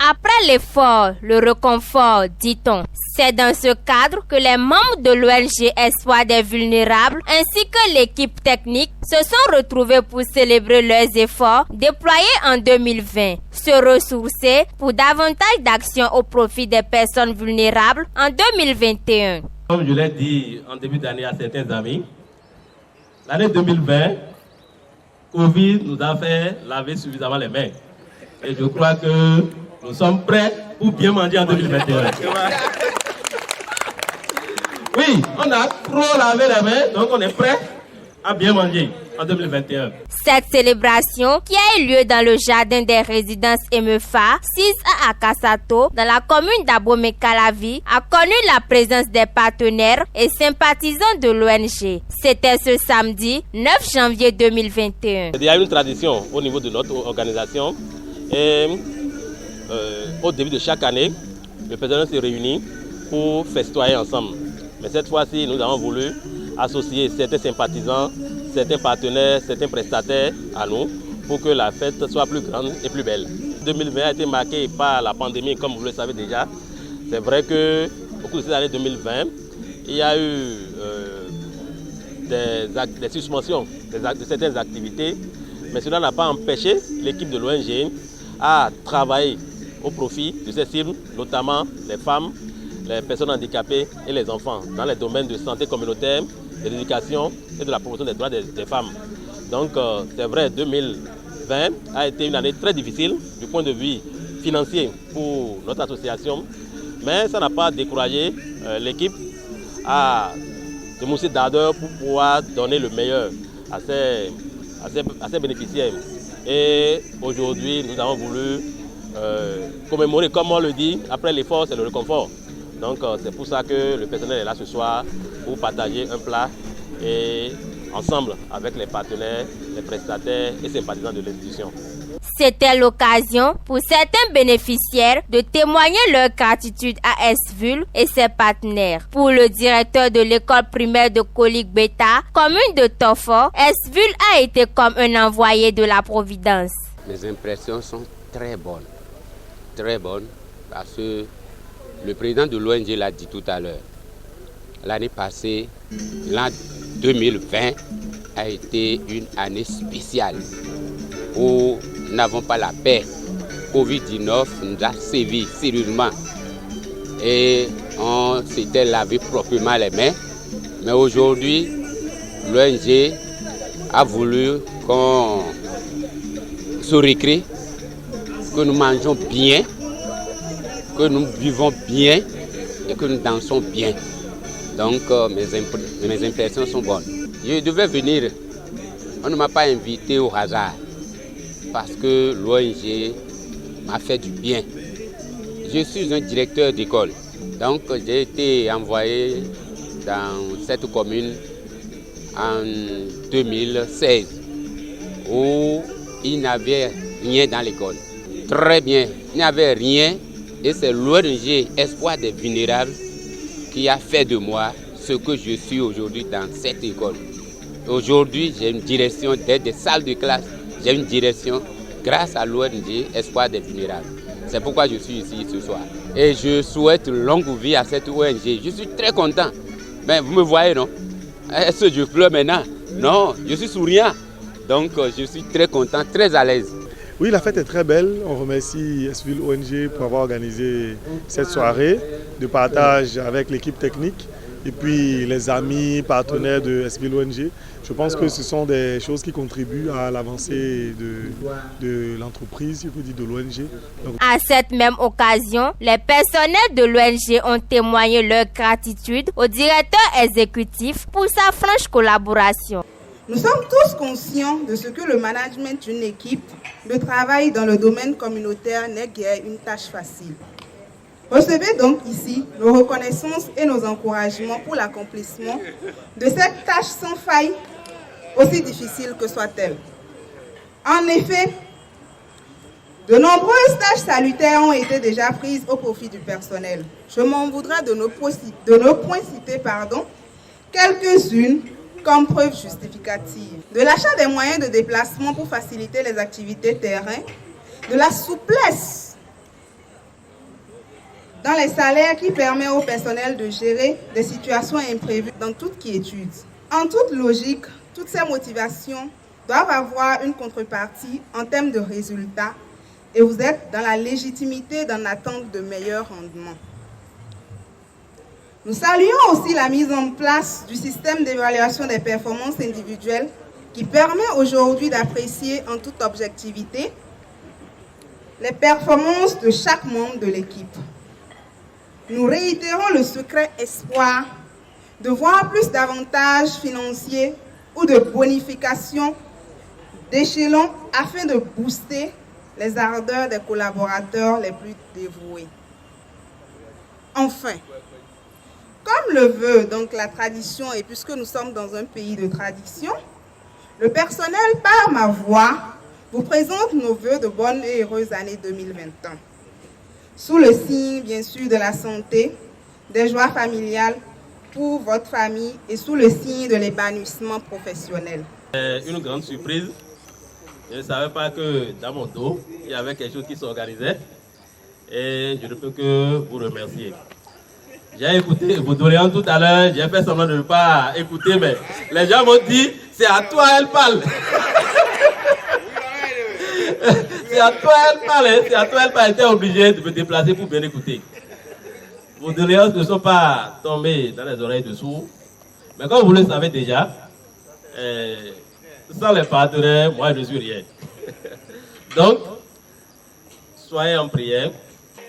Après l'effort, le réconfort, dit-on. C'est dans ce cadre que les membres de l'ONG Espoir des Vulnérables ainsi que l'équipe technique se sont retrouvés pour célébrer leurs efforts déployés en 2020, se ressourcer pour davantage d'actions au profit des personnes vulnérables en 2021. Comme je l'ai dit en début d'année à certains amis, l'année 2020, Covid nous a fait laver suffisamment les mains. Et je crois que nous sommes prêts pour bien manger en 2021. Oui, on a trop lavé les mains, donc on est prêt à bien manger en 2021. Cette célébration, qui a eu lieu dans le jardin des résidences EMEFA, 6 à Akasato, dans la commune d'Abomey-Calavi, a connu la présence des partenaires et sympathisants de l'ONG. C'était ce samedi 9 janvier 2021. Il y a une tradition au niveau de notre organisation. Et au début de chaque année, le personnel se réunit pour festoyer ensemble. Mais cette fois-ci, nous avons voulu associer certains sympathisants, certains partenaires, certains prestataires à nous pour que la fête soit plus grande et plus belle. 2020 a été marqué par la pandémie, comme vous le savez déjà. C'est vrai qu'au cours de cette année 2020, il y a eu des suspensions de certaines activités, mais cela n'a pas empêché l'équipe de l'ONG à travailler au profit de ces cibles, notamment les femmes, les personnes handicapées et les enfants, dans les domaines de santé communautaire, de l'éducation et de la promotion des droits des femmes. Donc c'est vrai, 2020 a été une année très difficile du point de vue financier pour notre association, mais ça n'a pas découragé l'équipe à démontrer d'ardeur pour pouvoir donner le meilleur à ses bénéficiaires. Et aujourd'hui, nous avons voulu commémorer, comme on le dit, après l'effort, c'est le réconfort. Donc c'est pour ça que le personnel est là ce soir pour partager un plat et ensemble avec les partenaires, les prestataires et sympathisants de l'institution. C'était l'occasion pour certains bénéficiaires de témoigner leur gratitude à SVUL et ses partenaires. Pour le directeur de l'école primaire de Kolik-Beta, commune de Tofo, SVUL a été comme un envoyé de la Providence. Mes impressions sont très bonnes parce que le président de l'ONG l'a dit tout à l'heure. L'année passée, l'an 2020 a été une année spéciale où nous n'avons pas la paix. Covid-19 nous a sévi sérieusement et on s'était lavé proprement les mains. Mais aujourd'hui, l'ONG a voulu qu'on se récrée, que nous mangeons bien, que nous buvons bien et que nous dansons bien. Donc mes impressions sont bonnes. Je devais venir, on ne m'a pas invité au hasard parce que l'ONG m'a fait du bien. Je suis un directeur d'école, donc j'ai été envoyé dans cette commune en 2016 où il n'y avait rien dans l'école. Très bien, il n'y avait rien. Et c'est l'ONG Espoir des Vulnérables qui a fait de moi ce que je suis aujourd'hui dans cette école. Aujourd'hui, j'ai une direction des salles de classe, j'ai une direction grâce à l'ONG Espoir des Vulnérables. C'est pourquoi je suis ici ce soir. Et je souhaite longue vie à cette ONG. Je suis très content. Mais vous me voyez, non? Est-ce que je pleure maintenant? Non, je suis souriant. Donc je suis très content, très à l'aise. Oui, la fête est très belle. On remercie SVUL ONG pour avoir organisé cette soirée de partage avec l'équipe technique et puis les amis, partenaires de SVUL ONG. Je pense que ce sont des choses qui contribuent à l'avancée de l'entreprise, je peux dire de l'ONG. À cette même occasion, les personnels de l'ONG ont témoigné leur gratitude au directeur exécutif pour sa franche collaboration. Nous sommes tous conscients de ce que le management d'une équipe de travail dans le domaine communautaire n'est guère une tâche facile. Recevez donc ici nos reconnaissances et nos encouragements pour l'accomplissement de cette tâche sans faille, aussi difficile que soit-elle. En effet, de nombreuses tâches salutaires ont été déjà prises au profit du personnel. Je m'en voudrais de nos points cités, quelques-unes comme preuve justificative. De l'achat des moyens de déplacement pour faciliter les activités terrain, de la souplesse dans les salaires qui permettent au personnel de gérer des situations imprévues dans toute quiétude. En toute logique, toutes ces motivations doivent avoir une contrepartie en termes de résultats et vous êtes dans la légitimité d'en attendre de meilleurs rendements. Nous saluons aussi la mise en place du système d'évaluation des performances individuelles qui permet aujourd'hui d'apprécier en toute objectivité les performances de chaque membre de l'équipe. Nous réitérons le secret espoir de voir plus d'avantages financiers ou de bonifications d'échelon afin de booster les ardeurs des collaborateurs les plus dévoués. Enfin, comme le veut donc la tradition, et puisque nous sommes dans un pays de tradition, le personnel, par ma voix, vous présente nos vœux de bonne et heureuse année 2021. Sous le signe, bien sûr, de la santé, des joies familiales pour votre famille et sous le signe de l'épanouissement professionnel. Une grande surprise. Je ne savais pas que dans mon dos, il y avait quelque chose qui s'organisait. Et je ne peux que vous remercier. J'ai écouté vos doléances tout à l'heure, j'ai fait semblant de ne pas écouter, mais les gens m'ont dit, c'est à toi elle parle. C'est à toi elle parle, c'est à toi elle parle. J'étais obligé de me déplacer pour bien écouter. Vos doléances ne sont pas tombées dans les oreilles de sourds. Mais comme vous le savez déjà, sans les partenaires, moi je ne suis rien. Donc, soyez en prière.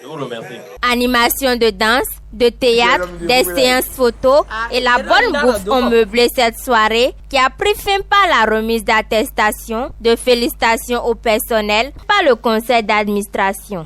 Je vous remercie. Animation de danse, de théâtre, des séances photos et la bonne bouffe ont meublé cette soirée qui a pris fin par la remise d'attestations, de félicitations au personnel par le conseil d'administration.